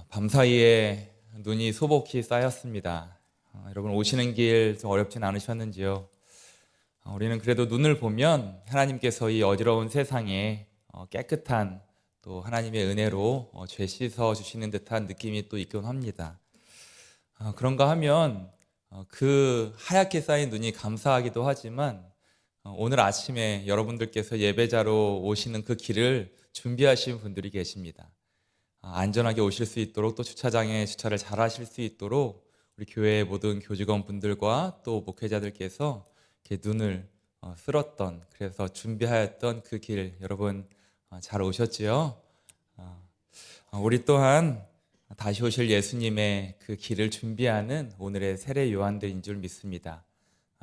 밤사이에 눈이 소복히 쌓였습니다. 여러분 오시는 길 좀 어렵진 않으셨는지요? 우리는 그래도 눈을 보면 하나님께서 이 어지러운 세상에 깨끗한 또 하나님의 은혜로 죄 씻어 주시는 듯한 느낌이 또 있곤 합니다. 그런가 하면 그 하얗게 쌓인 눈이 감사하기도 하지만 오늘 아침에 여러분들께서 예배자로 오시는 그 길을 준비하신 분들이 계십니다. 안전하게 오실 수 있도록 또 주차장에 주차를 잘 하실 수 있도록 우리 교회의 모든 교직원 분들과 또 목회자들께서 이렇게 눈을 쓸었던, 그래서 준비하였던 그 길, 여러분 잘 오셨지요? 우리 또한 다시 오실 예수님의 그 길을 준비하는 오늘의 세례 요한들인 줄 믿습니다.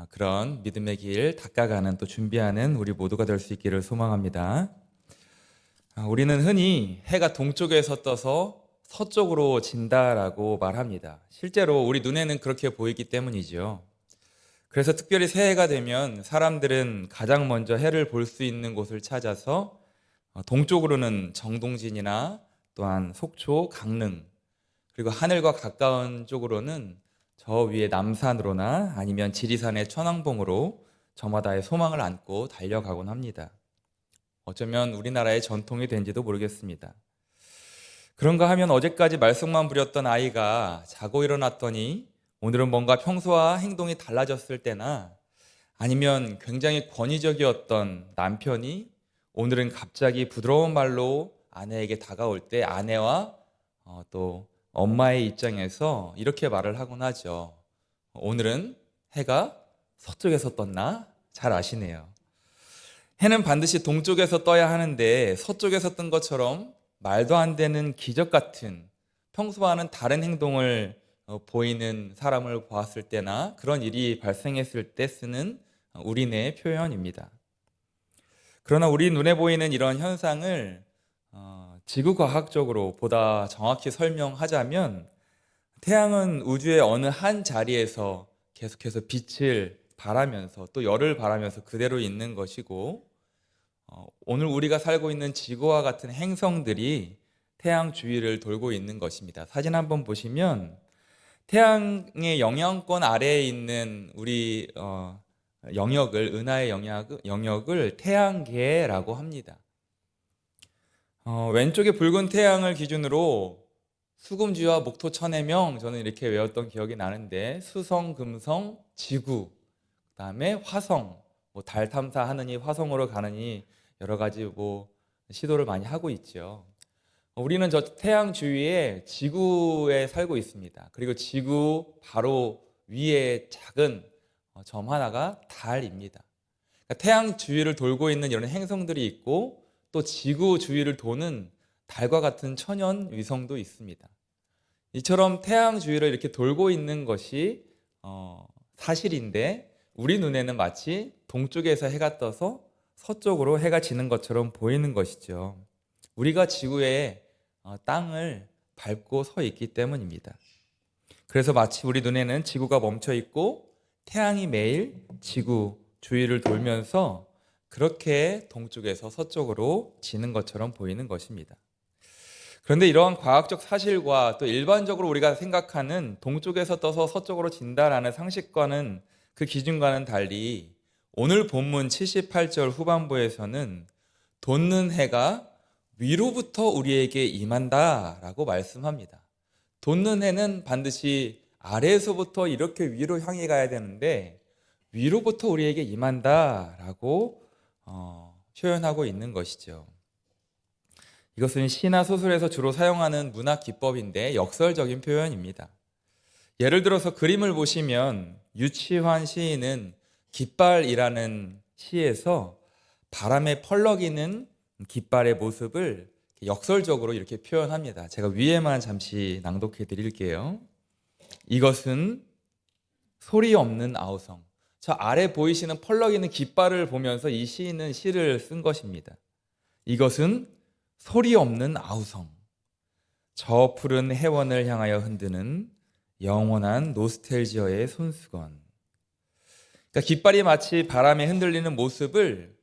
그런 믿음의 길 닦아가는 또 준비하는 우리 모두가 될 수 있기를 소망합니다. 우리는 흔히 해가 동쪽에서 떠서 서쪽으로 진다라고 말합니다. 실제로 우리 눈에는 그렇게 보이기 때문이죠. 그래서 특별히 새해가 되면 사람들은 가장 먼저 해를 볼 수 있는 곳을 찾아서 동쪽으로는 정동진이나 또한 속초, 강릉, 그리고 하늘과 가까운 쪽으로는 저 위에 남산으로나 아니면 지리산의 천왕봉으로 저마다의 소망을 안고 달려가곤 합니다. 어쩌면 우리나라의 전통이 된지도 모르겠습니다. 그런가 하면 어제까지 말썽만 부렸던 아이가 자고 일어났더니 오늘은 뭔가 평소와 행동이 달라졌을 때나, 아니면 굉장히 권위적이었던 남편이 오늘은 갑자기 부드러운 말로 아내에게 다가올 때 아내와 또 엄마의 입장에서 이렇게 말을 하곤 하죠. 오늘은 해가 서쪽에서 떴나? 잘 아시네요. 해는 반드시 동쪽에서 떠야 하는데 서쪽에서 뜬 것처럼 말도 안 되는 기적 같은, 평소와는 다른 행동을 보이는 사람을 보았을 때나 그런 일이 발생했을 때 쓰는 우리네의 표현입니다. 그러나 우리 눈에 보이는 이런 현상을 지구과학적으로 보다 정확히 설명하자면, 태양은 우주의 어느 한 자리에서 계속해서 빛을 발하면서 또 열을 발하면서 그대로 있는 것이고, 오늘 우리가 살고 있는 지구와 같은 행성들이 태양 주위를 돌고 있는 것입니다. 사진 한번 보시면 태양의 영향권 아래에 있는 우리 영역을, 은하의 영역을 태양계라고 합니다. 왼쪽에 붉은 태양을 기준으로 수금지와 목토 천해명, 저는 이렇게 외웠던 기억이 나는데, 수성, 금성, 지구, 그 다음에 화성, 달 탐사하느니 화성으로 가느니 여러 가지 시도를 많이 하고 있죠. 우리는 저 태양 주위에 지구에 살고 있습니다. 그리고 지구 바로 위에 작은 점 하나가 달입니다. 그러니까 태양 주위를 돌고 있는 이런 행성들이 있고, 또 지구 주위를 도는 달과 같은 천연 위성도 있습니다. 이처럼 태양 주위를 이렇게 돌고 있는 것이 사실인데, 우리 눈에는 마치 동쪽에서 해가 떠서 서쪽으로 해가 지는 것처럼 보이는 것이죠. 우리가 지구의 땅을 밟고 서 있기 때문입니다. 그래서 마치 우리 눈에는 지구가 멈춰 있고 태양이 매일 지구 주위를 돌면서 그렇게 동쪽에서 서쪽으로 지는 것처럼 보이는 것입니다. 그런데 이러한 과학적 사실과 또 일반적으로 우리가 생각하는 동쪽에서 떠서 서쪽으로 진다라는 상식과는, 그 기준과는 달리 오늘 본문 78절 후반부에서는 돋는 해가 위로부터 우리에게 임한다라고 말씀합니다. 돋는 해는 반드시 아래에서부터 이렇게 위로 향해 가야 되는데 위로부터 우리에게 임한다라고 표현하고 있는 것이죠. 이것은 시나 소설에서 주로 사용하는 문학 기법인데 역설적인 표현입니다. 예를 들어서 그림을 보시면 유치환 시인은 깃발이라는 시에서 바람에 펄럭이는 깃발의 모습을 역설적으로 이렇게 표현합니다. 제가 위에만 잠시 낭독해 드릴게요. 이것은 소리 없는 아우성. 저 아래 보이시는 펄럭이는 깃발을 보면서 이 시인은 시를 쓴 것입니다. 이것은 소리 없는 아우성. 저 푸른 해원을 향하여 흔드는 영원한 노스텔지어의 손수건. 그러니까 깃발이 마치 바람에 흔들리는 모습을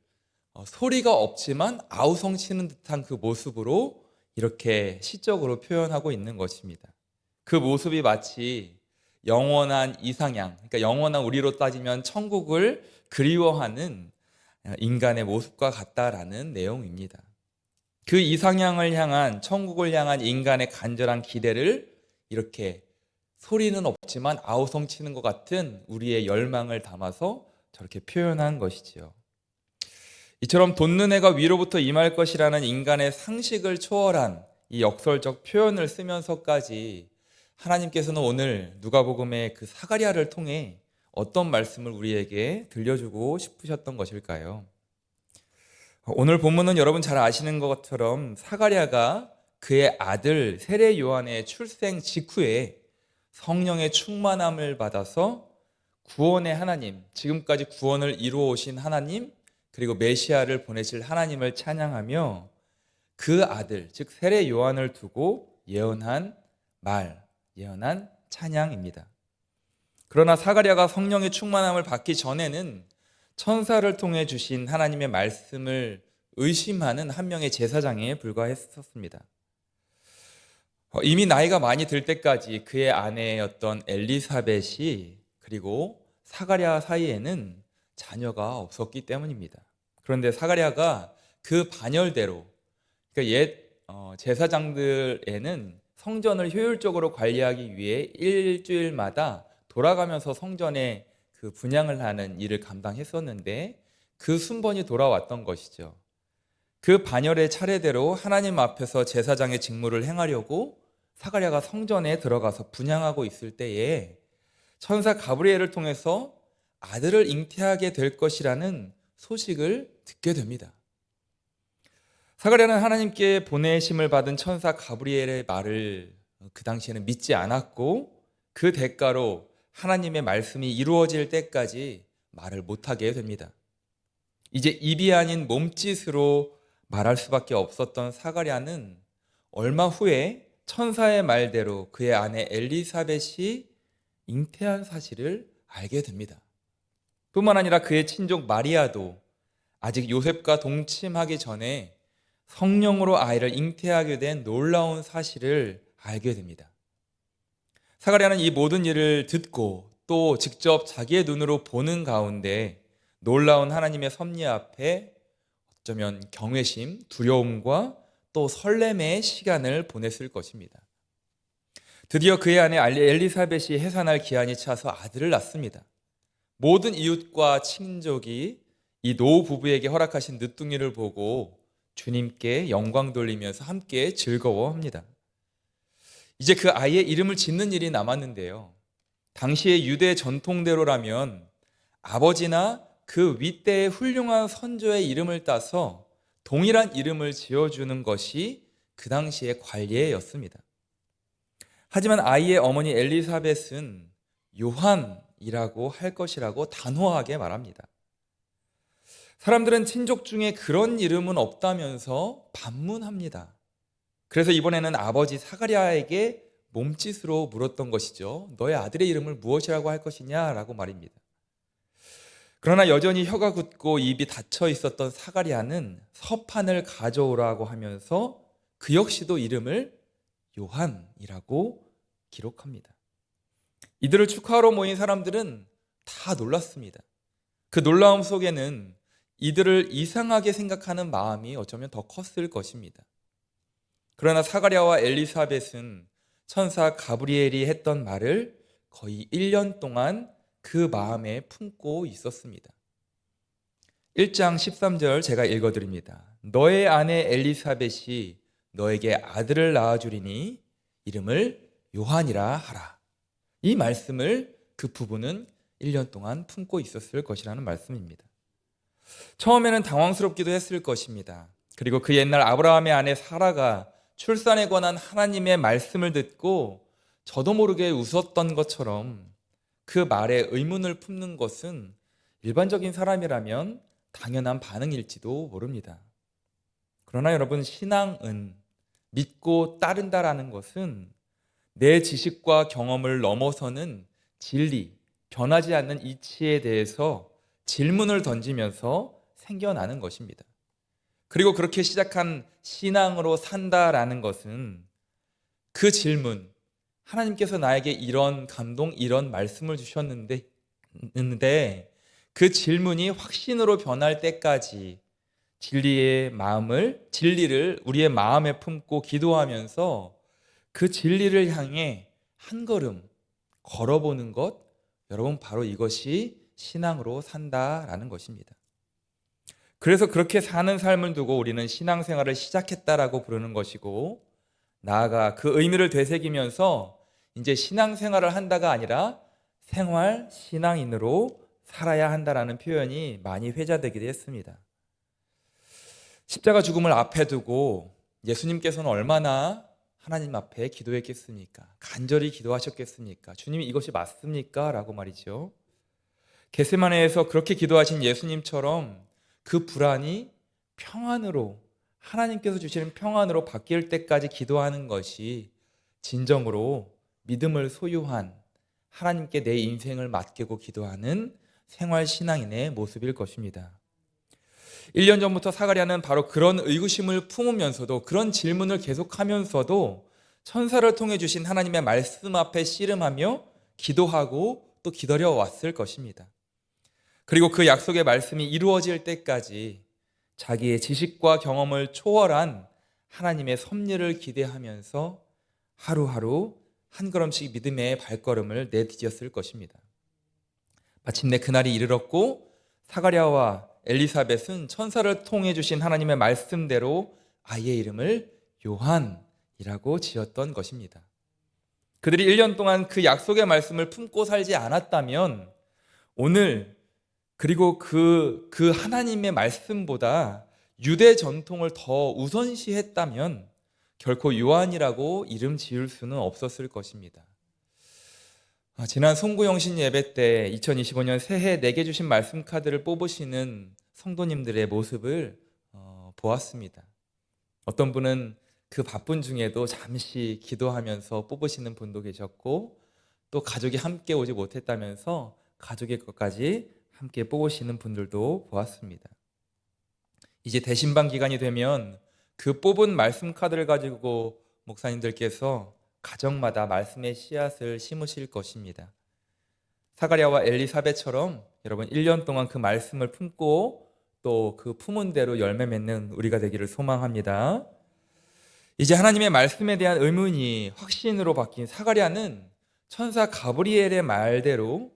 소리가 없지만 아우성 치는 듯한 그 모습으로 이렇게 시적으로 표현하고 있는 것입니다. 그 모습이 마치 영원한 이상향, 그러니까 영원한 우리로 따지면 천국을 그리워하는 인간의 모습과 같다라는 내용입니다. 그 이상향을 향한, 천국을 향한 인간의 간절한 기대를 이렇게 소리는 없지만 아우성치는 것 같은 우리의 열망을 담아서 저렇게 표현한 것이지요. 이처럼 돋는 해가 위로부터 임할 것이라는 인간의 상식을 초월한 이 역설적 표현을 쓰면서까지 하나님께서는 오늘 누가복음의 그 사가랴를 통해 어떤 말씀을 우리에게 들려주고 싶으셨던 것일까요? 오늘 본문은 여러분 잘 아시는 것처럼 사가랴가 그의 아들 세례 요한의 출생 직후에 성령의 충만함을 받아서 구원의 하나님, 지금까지 구원을 이루어 오신 하나님, 그리고 메시아를 보내실 하나님을 찬양하며 그 아들, 즉 세례 요한을 두고 예언한 말, 예언한 찬양입니다. 그러나 사가랴가 성령의 충만함을 받기 전에는 천사를 통해 주신 하나님의 말씀을 의심하는 한 명의 제사장에 불과했었습니다. 이미 나이가 많이 들 때까지 그의 아내였던 엘리사벳이 그리고 사가랴 사이에는 자녀가 없었기 때문입니다. 그런데 사가랴가 그 반열대로, 그러니까 옛 제사장들에는 성전을 효율적으로 관리하기 위해 일주일마다 돌아가면서 성전에 그 분향을 하는 일을 감당했었는데 그 순번이 돌아왔던 것이죠. 그 반열의 차례대로 하나님 앞에서 제사장의 직무를 행하려고 사가랴가 성전에 들어가서 분향하고 있을 때에 천사 가브리엘을 통해서 아들을 잉태하게 될 것이라는 소식을 듣게 됩니다. 사가랴는 하나님께 보내심을 받은 천사 가브리엘의 말을 그 당시에는 믿지 않았고 그 대가로 하나님의 말씀이 이루어질 때까지 말을 못하게 됩니다. 이제 입이 아닌 몸짓으로 말할 수밖에 없었던 사가랴는 얼마 후에 천사의 말대로 그의 아내 엘리사벳이 잉태한 사실을 알게 됩니다. 뿐만 아니라 그의 친족 마리아도 아직 요셉과 동침하기 전에 성령으로 아이를 잉태하게 된 놀라운 사실을 알게 됩니다. 사가랴는 이 모든 일을 듣고 또 직접 자기의 눈으로 보는 가운데 놀라운 하나님의 섭리 앞에 어쩌면 경외심, 두려움과 또 설렘의 시간을 보냈을 것입니다. 드디어 그의 아내 엘리사벳이 해산할 기한이 차서 아들을 낳습니다. 모든 이웃과 친족이 이 노 부부에게 허락하신 늦둥이를 보고 주님께 영광 돌리면서 함께 즐거워합니다. 이제 그 아이의 이름을 짓는 일이 남았는데요. 당시의 유대 전통대로라면 아버지나 그 윗대의 훌륭한 선조의 이름을 따서 동일한 이름을 지어주는 것이 그 당시의 관례였습니다. 하지만 아이의 어머니 엘리사벳은 요한이라고 할 것이라고 단호하게 말합니다. 사람들은 친족 중에 그런 이름은 없다면서 반문합니다. 그래서 이번에는 아버지 사가랴에게 몸짓으로 물었던 것이죠. 너의 아들의 이름을 무엇이라고 할 것이냐라고 말입니다. 그러나 여전히 혀가 굳고 입이 닫혀 있었던 사가랴는 서판을 가져오라고 하면서 그 역시도 이름을 요한이라고 기록합니다. 이들을 축하하러 모인 사람들은 다 놀랐습니다. 그 놀라움 속에는 이들을 이상하게 생각하는 마음이 어쩌면 더 컸을 것입니다. 그러나 사가랴와 엘리사벳은 천사 가브리엘이 했던 말을 거의 1년 동안 그 마음에 품고 있었습니다. 1장 13절 제가 읽어드립니다. 너의 아내 엘리사벳이 너에게 아들을 낳아주리니 이름을 요한이라 하라. 이 말씀을 그 부부는 1년 동안 품고 있었을 것이라는 말씀입니다. 처음에는 당황스럽기도 했을 것입니다. 그리고 그 옛날 아브라함의 아내 사라가 출산에 관한 하나님의 말씀을 듣고 저도 모르게 웃었던 것처럼 그 말에 의문을 품는 것은 일반적인 사람이라면 당연한 반응일지도 모릅니다. 그러나 여러분, 신앙은 믿고 따른다라는 것은 내 지식과 경험을 넘어서는 진리, 변하지 않는 이치에 대해서 질문을 던지면서 생겨나는 것입니다. 그리고 그렇게 시작한 신앙으로 산다라는 것은 그 질문, 하나님께서 나에게 이런 감동, 이런 말씀을 주셨는데 그 질문이 확신으로 변할 때까지 진리를 우리의 마음에 품고 기도하면서 그 진리를 향해 한 걸음 걸어보는 것, 여러분 바로 이것이 신앙으로 산다라는 것입니다. 그래서 그렇게 사는 삶을 두고 우리는 신앙생활을 시작했다라고 부르는 것이고, 나아가 그 의미를 되새기면서 이제 신앙생활을 한다가 아니라 생활 신앙인으로 살아야 한다라는 표현이 많이 회자되기도 했습니다. 십자가 죽음을 앞에 두고 예수님께서는 얼마나 하나님 앞에 기도했겠습니까? 간절히 기도하셨겠습니까? 주님이 이것이 맞습니까? 라고 말이죠. 겟세마네에서 그렇게 기도하신 예수님처럼 그 불안이 평안으로, 하나님께서 주시는 평안으로 바뀔 때까지 기도하는 것이 진정으로 믿음을 소유한, 하나님께 내 인생을 맡기고 기도하는 생활 신앙인의 모습일 것입니다. 1년 전부터 사가랴는 바로 그런 의구심을 품으면서도, 그런 질문을 계속하면서도 천사를 통해 주신 하나님의 말씀 앞에 씨름하며 기도하고 또 기다려왔을 것입니다. 그리고 그 약속의 말씀이 이루어질 때까지 자기의 지식과 경험을 초월한 하나님의 섭리를 기대하면서 하루하루 한 걸음씩 믿음의 발걸음을 내디뎠을 것입니다. 마침내 그날이 이르렀고 사가랴와 엘리사벳은 천사를 통해 주신 하나님의 말씀대로 아이의 이름을 요한이라고 지었던 것입니다. 그들이 1년 동안 그 약속의 말씀을 품고 살지 않았다면 오늘, 그리고 그 하나님의 말씀보다 유대 전통을 더 우선시했다면 결코 요한이라고 이름 지을 수는 없었을 것입니다. 지난 송구영신 예배 때 2025년 새해 내게 주신 말씀 카드를 뽑으시는 성도님들의 모습을 보았습니다. 어떤 분은 그 바쁜 중에도 잠시 기도하면서 뽑으시는 분도 계셨고, 또 가족이 함께 오지 못했다면서 가족의 것까지 함께 뽑으시는 분들도 보았습니다. 이제 대신방 기간이 되면 그 뽑은 말씀 카드를 가지고 목사님들께서 가정마다 말씀의 씨앗을 심으실 것입니다. 사가랴와 엘리사벳처럼 여러분 1년 동안 그 말씀을 품고 또 그 품은 대로 열매 맺는 우리가 되기를 소망합니다. 이제 하나님의 말씀에 대한 의문이 확신으로 바뀐 사가랴는 천사 가브리엘의 말대로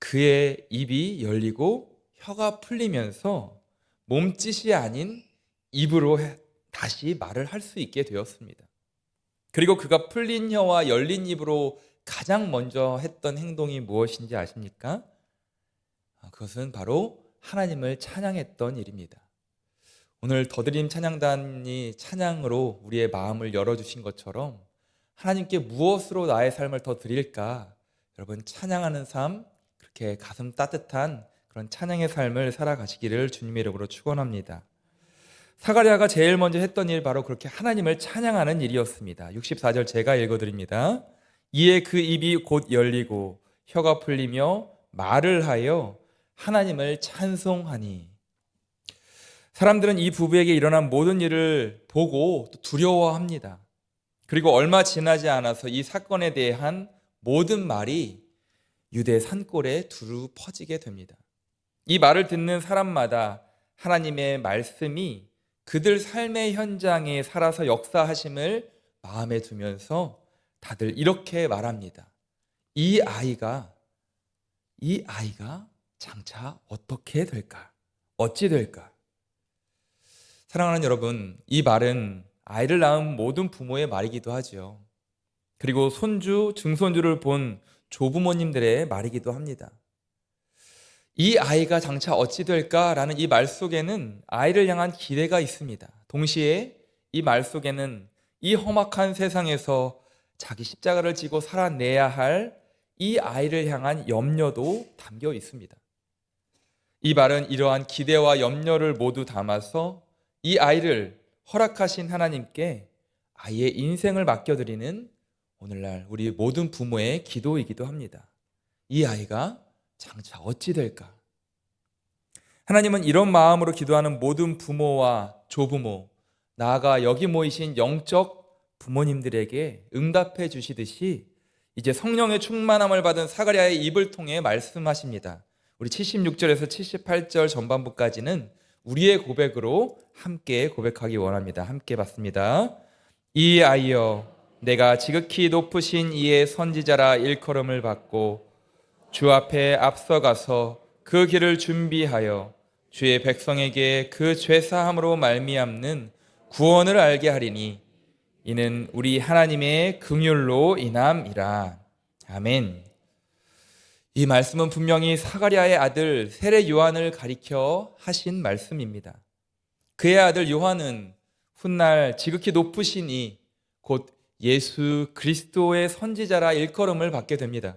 그의 입이 열리고 혀가 풀리면서 몸짓이 아닌 입으로 다시 말을 할 수 있게 되었습니다. 그리고 그가 풀린 혀와 열린 입으로 가장 먼저 했던 행동이 무엇인지 아십니까? 그것은 바로 하나님을 찬양했던 일입니다. 오늘 더드림 찬양단이 찬양으로 우리의 마음을 열어주신 것처럼 하나님께 무엇으로 나의 삶을 더 드릴까? 여러분, 찬양하는 삶, 그렇게 가슴 따뜻한 그런 찬양의 삶을 살아가시기를 주님의 이름으로 축원합니다. 사가랴가 제일 먼저 했던 일, 바로 그렇게 하나님을 찬양하는 일이었습니다. 64절 제가 읽어드립니다. 이에 그 입이 곧 열리고 혀가 풀리며 말을 하여 하나님을 찬송하니. 사람들은 이 부부에게 일어난 모든 일을 보고 두려워합니다. 그리고 얼마 지나지 않아서 이 사건에 대한 모든 말이 유대 산골에 두루 퍼지게 됩니다. 이 말을 듣는 사람마다 하나님의 말씀이 그들 삶의 현장에 살아서 역사하심을 마음에 두면서 다들 이렇게 말합니다. 이 아이가 장차 어떻게 될까? 어찌 될까? 사랑하는 여러분, 이 말은 아이를 낳은 모든 부모의 말이기도 하죠. 그리고 손주, 증손주를 본 조부모님들의 말이기도 합니다. 이 아이가 장차 어찌 될까라는 이 말 속에는 아이를 향한 기대가 있습니다. 동시에 이 말 속에는 이 험악한 세상에서 자기 십자가를 지고 살아내야 할 이 아이를 향한 염려도 담겨 있습니다. 이 말은 이러한 기대와 염려를 모두 담아서 이 아이를 허락하신 하나님께 아이의 인생을 맡겨드리는 오늘날 우리 모든 부모의 기도이기도 합니다. 이 아이가 장차 어찌 될까? 하나님은 이런 마음으로 기도하는 모든 부모와 조부모, 나아가 여기 모이신 영적 부모님들에게 응답해 주시듯이 이제 성령의 충만함을 받은 사가랴의 입을 통해 말씀하십니다. 우리 76절에서 78절 전반부까지는 우리의 고백으로 함께 고백하기 원합니다. 함께 받습니다. 이 아이여, 내가 지극히 높으신 이의 선지자라 일컬음을 받고 주 앞에 앞서가서 그 길을 준비하여 주의 백성에게 그 죄사함으로 말미암는 구원을 알게 하리니 이는 우리 하나님의 긍휼로 인함이라. 아멘. 이 말씀은 분명히 사가랴의 아들 세례 요한을 가리켜 하신 말씀입니다. 그의 아들 요한은 훗날 지극히 높으신 이 곧 예수 그리스도의 선지자라 일컬음을 받게 됩니다.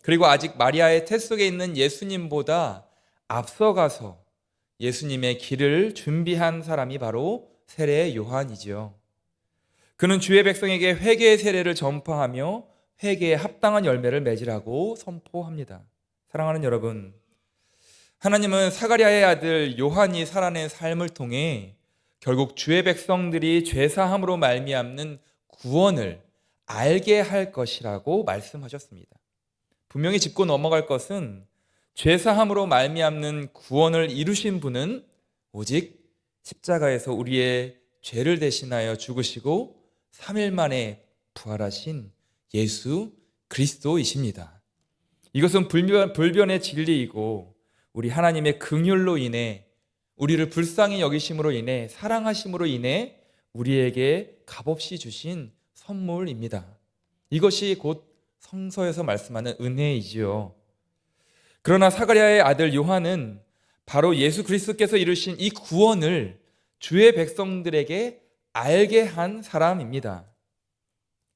그리고 아직 마리아의 태 속에 있는 예수님보다 앞서가서 예수님의 길을 준비한 사람이 바로 세례 요한이지요. 그는 주의 백성에게 회개의 세례를 전파하며 회개에 합당한 열매를 맺으라고 선포합니다. 사랑하는 여러분, 하나님은 사가랴의 아들 요한이 살아낸 삶을 통해 결국 주의 백성들이 죄사함으로 말미암는 구원을 알게 할 것이라고 말씀하셨습니다. 분명히 짚고 넘어갈 것은 죄사함으로 말미암는 구원을 이루신 분은 오직 십자가에서 우리의 죄를 대신하여 죽으시고 3일 만에 부활하신 예수 그리스도이십니다. 이것은 불변의 진리이고 우리 하나님의 긍휼로 인해 우리를 불쌍히 여기심으로 인해 사랑하심으로 인해 우리에게 값없이 주신 선물입니다. 이것이 곧 성서에서 말씀하는 은혜이지요. 그러나 사가랴의 아들 요한은 바로 예수 그리스도께서 이루신 이 구원을 주의 백성들에게 알게 한 사람입니다.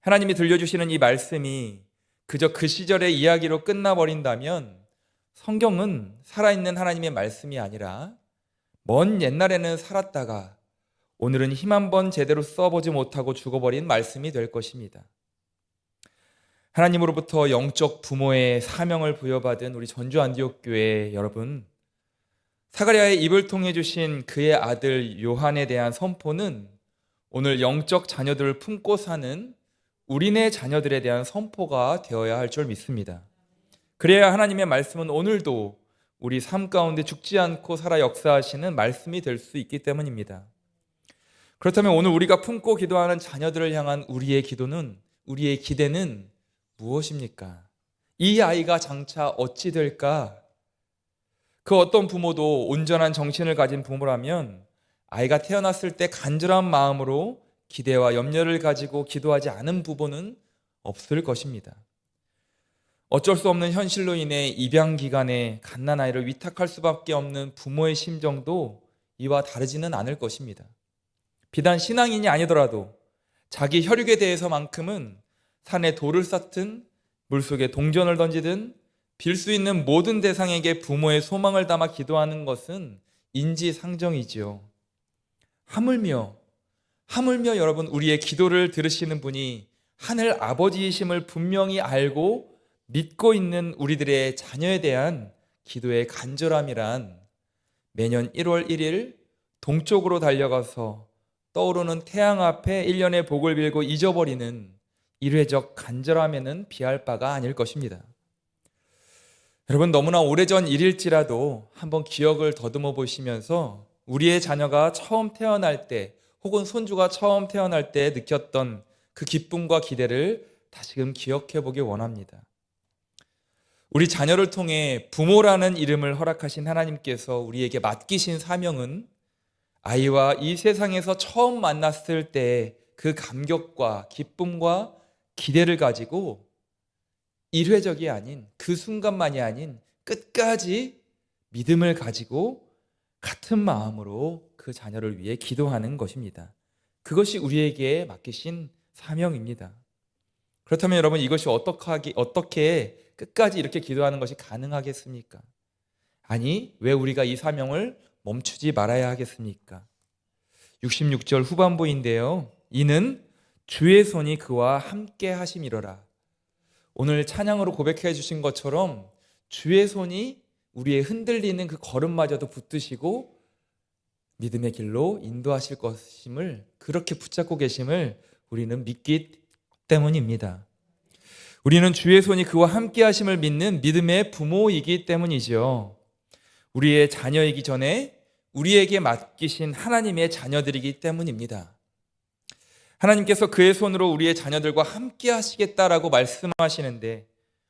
하나님이 들려주시는 이 말씀이 그저 그 시절의 이야기로 끝나버린다면 성경은 살아있는 하나님의 말씀이 아니라 먼 옛날에는 살았다가 오늘은 힘 한번 제대로 써보지 못하고 죽어버린 말씀이 될 것입니다. 하나님으로부터 영적 부모의 사명을 부여받은 우리 전주 안디옥 교회 여러분, 사가랴의 입을 통해 주신 그의 아들 요한에 대한 선포는 오늘 영적 자녀들을 품고 사는 우리네 자녀들에 대한 선포가 되어야 할 줄 믿습니다. 그래야 하나님의 말씀은 오늘도 우리 삶 가운데 죽지 않고 살아 역사하시는 말씀이 될 수 있기 때문입니다. 그렇다면 오늘 우리가 품고 기도하는 자녀들을 향한 우리의 기대는 무엇입니까? 이 아이가 장차 어찌 될까? 그 어떤 부모도 온전한 정신을 가진 부모라면 아이가 태어났을 때 간절한 마음으로 기대와 염려를 가지고 기도하지 않은 부모는 없을 것입니다. 어쩔 수 없는 현실로 인해 입양 기간에 갓난아이를 위탁할 수밖에 없는 부모의 심정도 이와 다르지는 않을 것입니다. 비단 신앙인이 아니더라도 자기 혈육에 대해서만큼은 산에 돌을 쌓든 물속에 동전을 던지든 빌 수 있는 모든 대상에게 부모의 소망을 담아 기도하는 것은 인지상정이지요. 하물며 여러분, 우리의 기도를 들으시는 분이 하늘 아버지이심을 분명히 알고 믿고 있는 우리들의 자녀에 대한 기도의 간절함이란 매년 1월 1일 동쪽으로 달려가서 떠오르는 태양 앞에 1년의 복을 빌고 잊어버리는 일회적 간절함에는 비할 바가 아닐 것입니다. 여러분, 너무나 오래전 일일지라도 한번 기억을 더듬어 보시면서 우리의 자녀가 처음 태어날 때 혹은 손주가 처음 태어날 때 느꼈던 그 기쁨과 기대를 다시금 기억해 보기 원합니다. 우리 자녀를 통해 부모라는 이름을 허락하신 하나님께서 우리에게 맡기신 사명은 아이와 이 세상에서 처음 만났을 때 그 감격과 기쁨과 기대를 가지고 일회적이 아닌 그 순간만이 아닌 끝까지 믿음을 가지고 같은 마음으로 그 자녀를 위해 기도하는 것입니다. 그것이 우리에게 맡기신 사명입니다. 그렇다면 여러분, 이것이 어떻게 끝까지 이렇게 기도하는 것이 가능하겠습니까? 아니, 왜 우리가 이 사명을 멈추지 말아야 하겠습니까? 66절 후반부인데요. 이는 주의 손이 그와 함께 하심이로라. 오늘 찬양으로 고백해 주신 것처럼 주의 손이 우리의 흔들리는 그 걸음마저도 붙드시고 믿음의 길로 인도하실 것임을 그렇게 붙잡고 계심을 우리는 믿기 때문입니다. 우리는 주의 손이 그와 함께 하심을 믿는 믿음의 부모이기 때문이죠. 우리의 자녀이기 전에 우리에게 맡기신 하나님의 자녀들이기 때문입니다. 하나님께서 그의 손으로 우리의 자녀들과 함께 하시겠다라고 말씀하시는데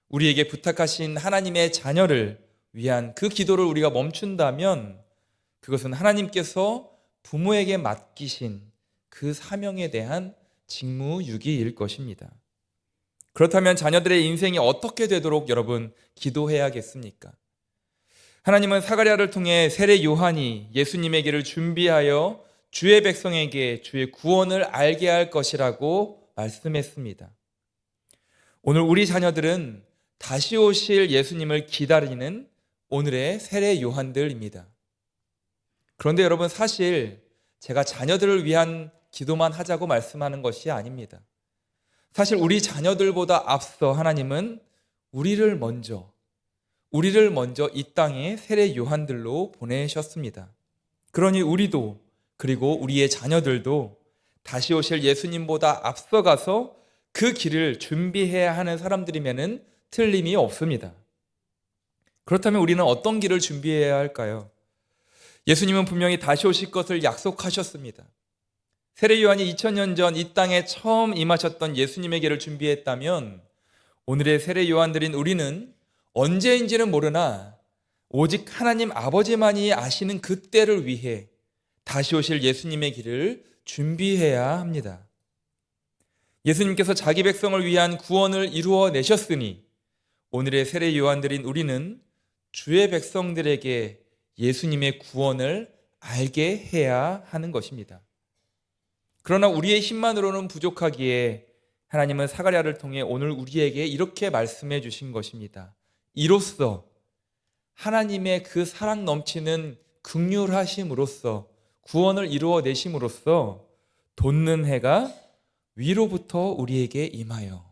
우리에게 부탁하신 하나님의 자녀를 위한 그 기도를 우리가 멈춘다면 그것은 하나님께서 부모에게 맡기신 그 사명에 대한 직무유기일 것입니다. 그렇다면 자녀들의 인생이 어떻게 되도록 여러분 기도해야겠습니까? 하나님은 사가랴를 통해 세례 요한이 예수님의 길을 준비하여 주의 백성에게 주의 구원을 알게 할 것이라고 말씀했습니다. 오늘 우리 자녀들은 다시 오실 예수님을 기다리는 오늘의 세례 요한들입니다. 그런데 여러분, 사실 제가 자녀들을 위한 기도만 하자고 말씀하는 것이 아닙니다. 사실 우리 자녀들보다 앞서 하나님은 우리를 먼저 이 땅에 세례 요한들로 보내셨습니다. 그러니 우리도, 그리고 우리의 자녀들도 다시 오실 예수님보다 앞서가서 그 길을 준비해야 하는 사람들이면은 틀림이 없습니다. 그렇다면 우리는 어떤 길을 준비해야 할까요? 예수님은 분명히 다시 오실 것을 약속하셨습니다. 세례 요한이 2000년 전 이 땅에 처음 임하셨던 예수님의 길을 준비했다면 오늘의 세례 요한들인 우리는 언제인지는 모르나 오직 하나님 아버지만이 아시는 그때를 위해 다시 오실 예수님의 길을 준비해야 합니다. 예수님께서 자기 백성을 위한 구원을 이루어내셨으니 오늘의 세례 요한들인 우리는 주의 백성들에게 예수님의 구원을 알게 해야 하는 것입니다. 그러나 우리의 힘만으로는 부족하기에 하나님은 사가랴를 통해 오늘 우리에게 이렇게 말씀해 주신 것입니다. 이로써 하나님의 그 사랑 넘치는 긍휼하심으로써 구원을 이루어내심으로써 돋는 해가 위로부터 우리에게 임하여.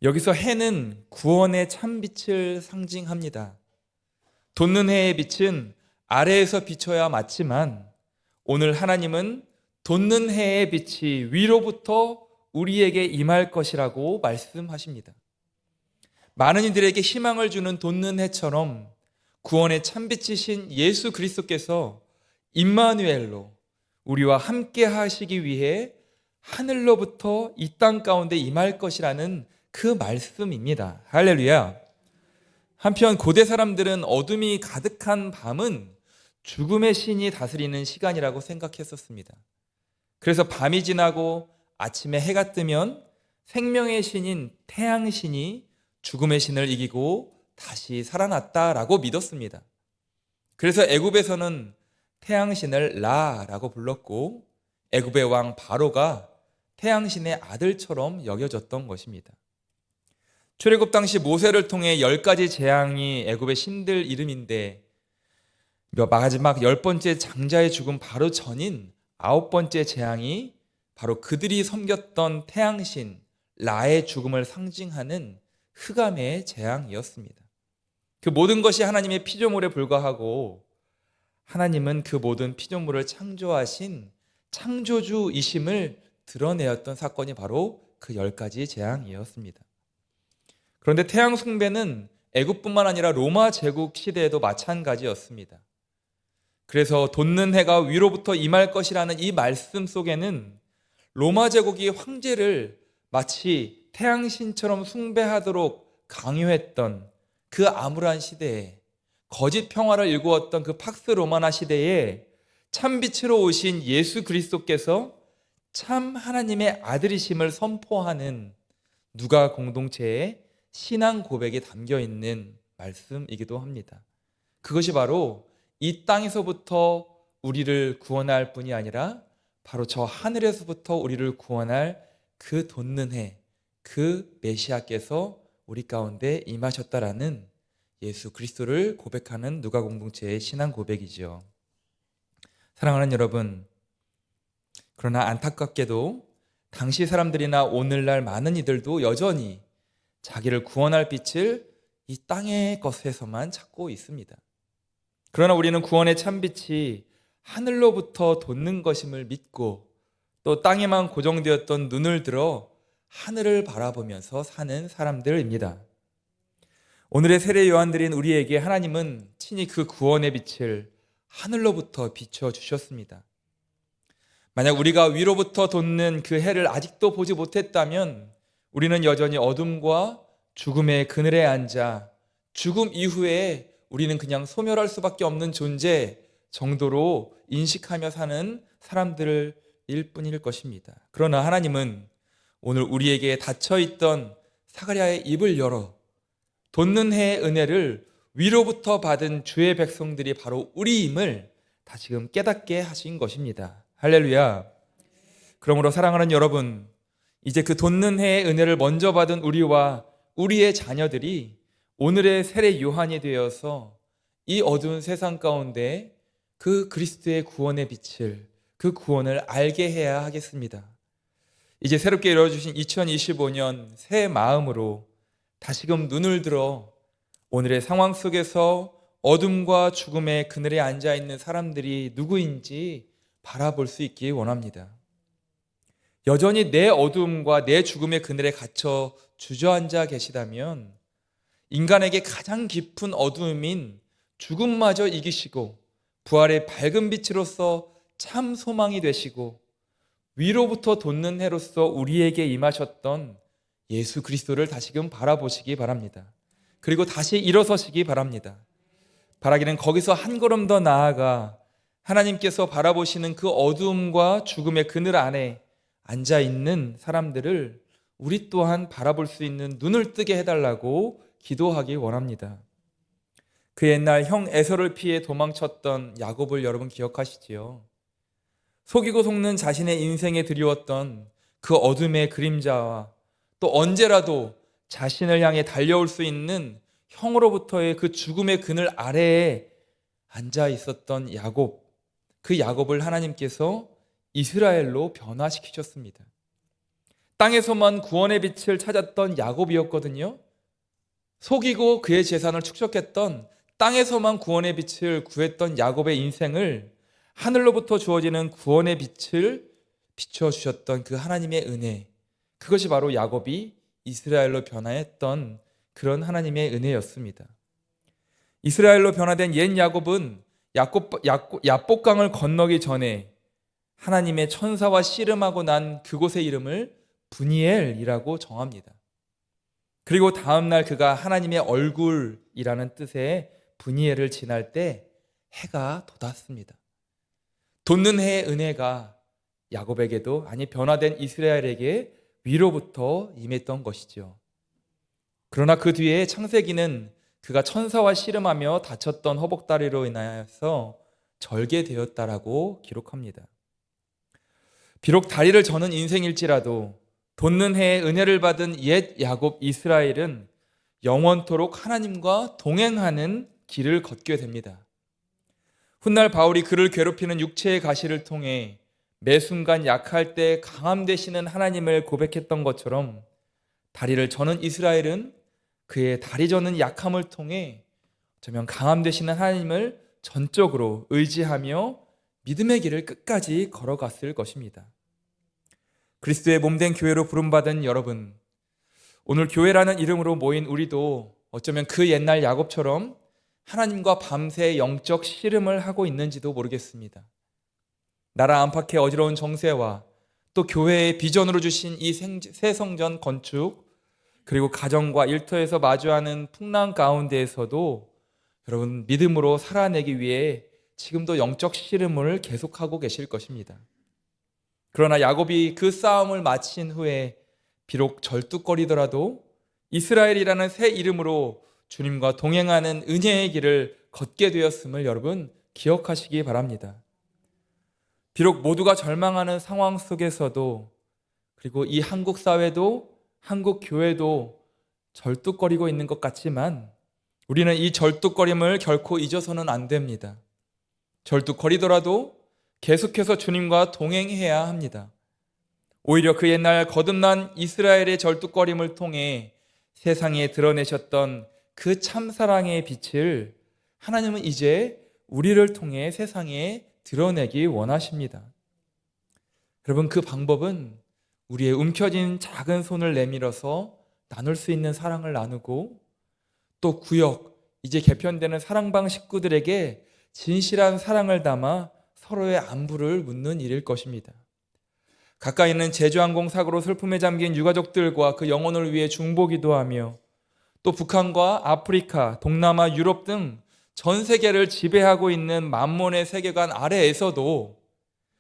여기서 해는 구원의 참빛을 상징합니다. 돋는 해의 빛은 아래에서 비춰야 맞지만 오늘 하나님은 돋는 해의 빛이 위로부터 우리에게 임할 것이라고 말씀하십니다. 많은 이들에게 희망을 주는 돋는 해처럼 구원의 참빛이신 예수 그리스도께서 임마누엘로 우리와 함께 하시기 위해 하늘로부터 이 땅 가운데 임할 것이라는 그 말씀입니다. 할렐루야. 한편 고대 사람들은 어둠이 가득한 밤은 죽음의 신이 다스리는 시간이라고 생각했었습니다. 그래서 밤이 지나고 아침에 해가 뜨면 생명의 신인 태양신이 죽음의 신을 이기고 다시 살아났다라고 믿었습니다. 그래서 애굽에서는 태양신을 라라고 불렀고 애굽의 왕 바로가 태양신의 아들처럼 여겨졌던 것입니다. 출애굽 당시 모세를 통해 10가지 재앙이 애굽의 신들 이름인데 마지막 10번째 장자의 죽음 바로 전인 9번째 재앙이 바로 그들이 섬겼던 태양신 라의 죽음을 상징하는 흑암의 재앙이었습니다. 그 모든 것이 하나님의 피조물에 불과하고 하나님은 그 모든 피조물을 창조하신 창조주이심을 드러내었던 사건이 바로 그 10가지 재앙이었습니다. 그런데 태양 숭배는 애굽뿐만 아니라 로마 제국 시대에도 마찬가지였습니다. 그래서 돋는 해가 위로부터 임할 것이라는 이 말씀 속에는 로마 제국이 황제를 마치 태양신처럼 숭배하도록 강요했던 그 암울한 시대에, 거짓 평화를 일구었던 그 팍스 로마나 시대에 참빛으로 오신 예수 그리스도께서 참 하나님의 아들이심을 선포하는 누가 공동체의 신앙 고백이 담겨 있는 말씀이기도 합니다. 그것이 바로 이 땅에서부터 우리를 구원할 뿐이 아니라 바로 저 하늘에서부터 우리를 구원할 그 돋는 해, 그 메시아께서 우리 가운데 임하셨다라는 예수 그리스도를 고백하는 누가 공동체의 신앙 고백이죠. 사랑하는 여러분, 그러나 안타깝게도 당시 사람들이나 오늘날 많은 이들도 여전히 자기를 구원할 빛을 이 땅의 것에서만 찾고 있습니다. 그러나 우리는 구원의 참빛이 하늘로부터 돋는 것임을 믿고 또 땅에만 고정되었던 눈을 들어 하늘을 바라보면서 사는 사람들입니다. 오늘의 세례 요한들인 우리에게 하나님은 친히 그 구원의 빛을 하늘로부터 비춰 주셨습니다. 만약 우리가 위로부터 돋는 그 해를 아직도 보지 못했다면 우리는 여전히 어둠과 죽음의 그늘에 앉아 죽음 이후에 우리는 그냥 소멸할 수밖에 없는 존재 정도로 인식하며 사는 사람들일 뿐일 것입니다. 그러나 하나님은 오늘 우리에게 닫혀있던 사가랴의 입을 열어 돋는 해의 은혜를 위로부터 받은 주의 백성들이 바로 우리임을 다시금 깨닫게 하신 것입니다. 할렐루야. 그러므로 사랑하는 여러분, 이제 그 돋는 해의 은혜를 먼저 받은 우리와 우리의 자녀들이 오늘의 세례 요한이 되어서 이 어두운 세상 가운데 그 그리스도의 구원의 빛을, 그 구원을 알게 해야 하겠습니다. 이제 새롭게 이루어주신 2025년 새 마음으로 다시금 눈을 들어 오늘의 상황 속에서 어둠과 죽음의 그늘에 앉아있는 사람들이 누구인지 바라볼 수 있기 원합니다. 여전히 내 어둠과 내 죽음의 그늘에 갇혀 주저앉아 계시다면 인간에게 가장 깊은 어두움인 죽음마저 이기시고 부활의 밝은 빛으로서 참 소망이 되시고 위로부터 돋는 해로서 우리에게 임하셨던 예수 그리스도를 다시금 바라보시기 바랍니다. 그리고 다시 일어서시기 바랍니다. 바라기는 거기서 한 걸음 더 나아가 하나님께서 바라보시는 그 어두움과 죽음의 그늘 안에 앉아있는 사람들을 우리 또한 바라볼 수 있는 눈을 뜨게 해달라고 기도하기 원합니다. 그 옛날 형 에서를 피해 도망쳤던 야곱을 여러분 기억하시지요? 속이고 속는 자신의 인생에 드리웠던 그 어둠의 그림자와 또 언제라도 자신을 향해 달려올 수 있는 형으로부터의 그 죽음의 그늘 아래에 앉아 있었던 야곱, 그 야곱을 하나님께서 이스라엘로 변화시키셨습니다. 땅에서만 구원의 빛을 찾았던 야곱이었거든요. 속이고 그의 재산을 축적했던 땅에서만 구원의 빛을 구했던 야곱의 인생을 하늘로부터 주어지는 구원의 빛을 비춰주셨던 그 하나님의 은혜, 그것이 바로 야곱이 이스라엘로 변화했던 그런 하나님의 은혜였습니다. 이스라엘로 변화된 옛 야곱은 야복강을 건너기 전에 하나님의 천사와 씨름하고 난 그곳의 이름을 브니엘이라고 정합니다. 그리고 다음날 그가 하나님의 얼굴이라는 뜻의 브니엘을 지날 때 해가 돋았습니다. 돋는 해의 은혜가 야곱에게도, 아니 변화된 이스라엘에게 위로부터 임했던 것이죠. 그러나 그 뒤에 창세기는 그가 천사와 씨름하며 다쳤던 허벅다리로 인하여서 절개되었다라고 기록합니다. 비록 다리를 저는 인생일지라도 돋는 해의 은혜를 받은 옛 야곱 이스라엘은 영원토록 하나님과 동행하는 길을 걷게 됩니다. 훗날 바울이 그를 괴롭히는 육체의 가시를 통해 매 순간 약할 때 강함 되시는 하나님을 고백했던 것처럼 다리를 저는 이스라엘은 그의 다리 저는 약함을 통해 어쩌면 강함 되시는 하나님을 전적으로 의지하며 믿음의 길을 끝까지 걸어갔을 것입니다. 그리스도의 몸된 교회로 부름받은 여러분, 오늘 교회라는 이름으로 모인 우리도 어쩌면 그 옛날 야곱처럼 하나님과 밤새 영적 씨름을 하고 있는지도 모르겠습니다. 나라 안팎의 어지러운 정세와 또 교회의 비전으로 주신 이 새 성전 건축, 그리고 가정과 일터에서 마주하는 풍랑 가운데에서도 여러분 믿음으로 살아내기 위해 지금도 영적 씨름을 계속하고 계실 것입니다. 그러나 야곱이 그 싸움을 마친 후에 비록 절뚝거리더라도 이스라엘이라는 새 이름으로 주님과 동행하는 은혜의 길을 걷게 되었음을 여러분 기억하시기 바랍니다. 비록 모두가 절망하는 상황 속에서도, 그리고 이 한국 사회도 한국 교회도 절뚝거리고 있는 것 같지만 우리는 이 절뚝거림을 결코 잊어서는 안 됩니다. 절뚝거리더라도 계속해서 주님과 동행해야 합니다. 오히려 그 옛날 거듭난 이스라엘의 절뚝거림을 통해 세상에 드러내셨던 그 참사랑의 빛을 하나님은 이제 우리를 통해 세상에 드러내기 원하십니다. 여러분, 그 방법은 우리의 움켜진 작은 손을 내밀어서 나눌 수 있는 사랑을 나누고, 또 구역, 이제 개편되는 사랑방 식구들에게 진실한 사랑을 담아 서로의 안부를 묻는 일일 것입니다. 가까이 있는 제주항공 사고로 슬픔에 잠긴 유가족들과 그 영혼을 위해 중보기도하며, 또 북한과 아프리카, 동남아, 유럽 등 전 세계를 지배하고 있는 만몬의 세계관 아래에서도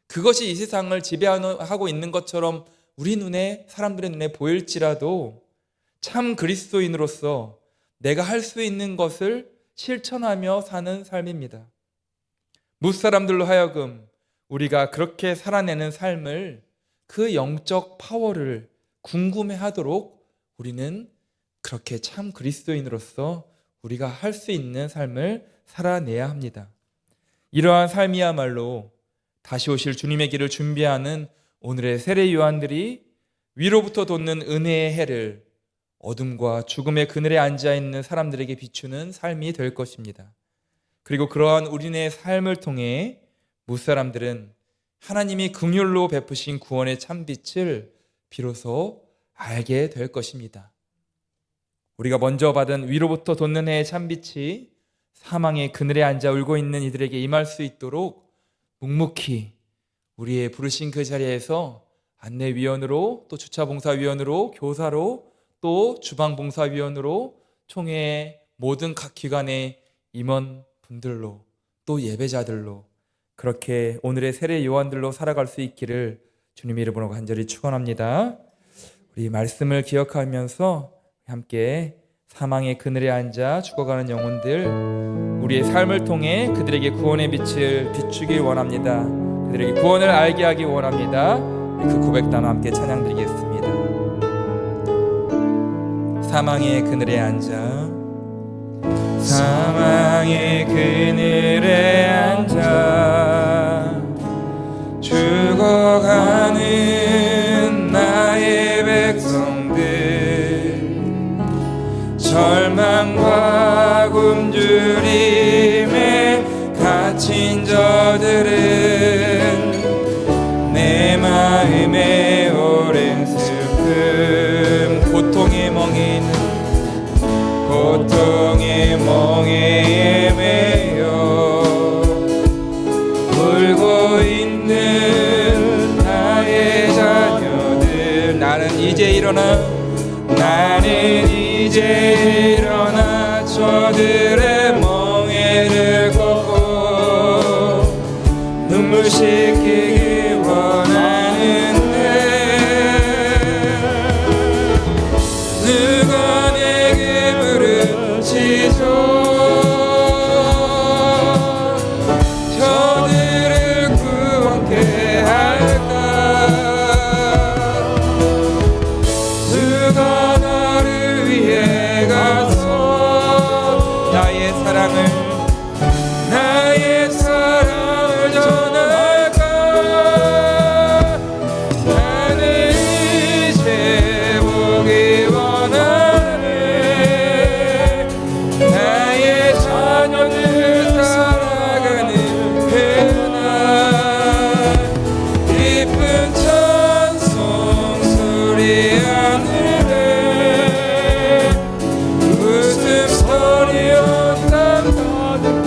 그것이 이 세상을 지배하고 있는 것처럼 우리 눈에, 사람들의 눈에 보일지라도 참 그리스도인으로서 내가 할 수 있는 것을 실천하며 사는 삶입니다. 무사람들로 하여금 우리가 그렇게 살아내는 삶을, 그 영적 파워를 궁금해하도록 우리는 그렇게 참 그리스도인으로서 우리가 할 수 있는 삶을 살아내야 합니다. 이러한 삶이야말로 다시 오실 주님의 길을 준비하는 오늘의 세례 요한들이 위로부터 돋는 은혜의 해를 어둠과 죽음의 그늘에 앉아있는 사람들에게 비추는 삶이 될 것입니다. 그리고 그러한 우리네 삶을 통해 무사람들은 하나님이 긍휼로 베푸신 구원의 참빛을 비로소 알게 될 것입니다. 우리가 먼저 받은 위로부터 돋는 해의 참빛이 사망의 그늘에 앉아 울고 있는 이들에게 임할 수 있도록 묵묵히 우리의 부르신 그 자리에서 안내위원으로, 또 주차봉사위원으로, 교사로, 또 주방봉사위원으로, 총회의 모든 각 기관의 임원분들로, 또 예배자들로, 그렇게 오늘의 세례 요한들로 살아갈 수 있기를 주님의 이름으로 간절히 축원합니다. 우리 말씀을 기억하면서 함께 사망의 그늘에 앉아 죽어가는 영혼들, 우리의 삶을 통해 그들에게 구원의 빛을 비추길 원합니다. 그들에게 구원을 알게 하기 원합니다. 그 고백 단어 함께 찬양드리겠습니다. 사망의 그늘에 앉아, 사망의 그늘에 앉아 죽어가는 나의 백성들, 절망과 굶주림에 갇힌 저들은 내 마음에 오랜 슬픔, 고통의 멍에 매여 울고 있는 나의 자녀들, 나는 이제 일어나 저들의 멍에를 걷고 눈물 씻기기 원하는데, 누가 내게 부르시죠. 저들을 구원케 할까. 누가 나를 위해 가서 나의 사랑을 전할까. 나는 이제 보기 원하네. 나의 자녀들 살아가는 그날, 기쁜 찬송 소리 하늘에 웃음소리였단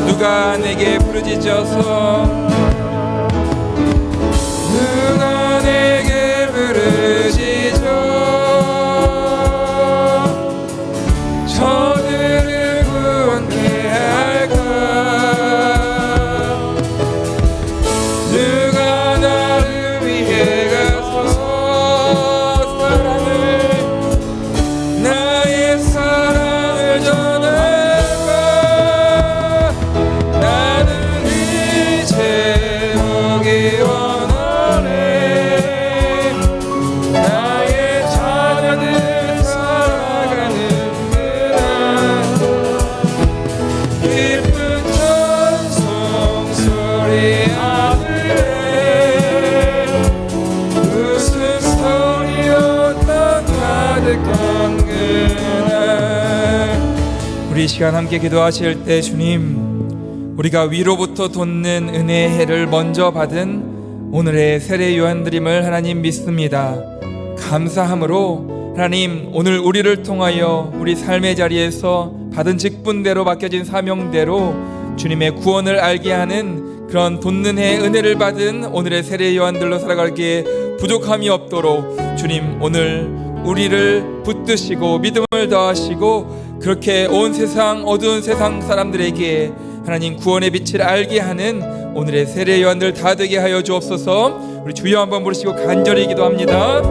누가 내게 부르짖어서, 누가 내게 부르짖어 저들을 구원케 할까. 누가 나를 위해 가서 나의 사랑을 전할까. 나는 이제 보기 원하네. 나의 자녀들 살아가는 그날, 기쁜 찬송 소리 하늘에 웃음소리였던 가득한 그날. 우리 이 시간 함께 기도하실 때 주님, 우리가 위로부터 돋는 은혜의 해를 먼저 받은 오늘의 세례 요한들임을 하나님 믿습니다. 감사함으로 하나님, 오늘 우리를 통하여 우리 삶의 자리에서 받은 직분대로 맡겨진 사명대로 주님의 구원을 알게 하는 그런 돋는 해 은혜를 받은 오늘의 세례 요한들로 살아가기에 부족함이 없도록 주님, 오늘 우리를 붙드시고 믿음을 더하시고 그렇게 온 세상, 어두운 세상 사람들에게 하나님 구원의 빛을 알게 하는 오늘의 세례 요한들 다 되게 하여 주옵소서. 우리 주여 한번 부르시고 간절히 기도합니다.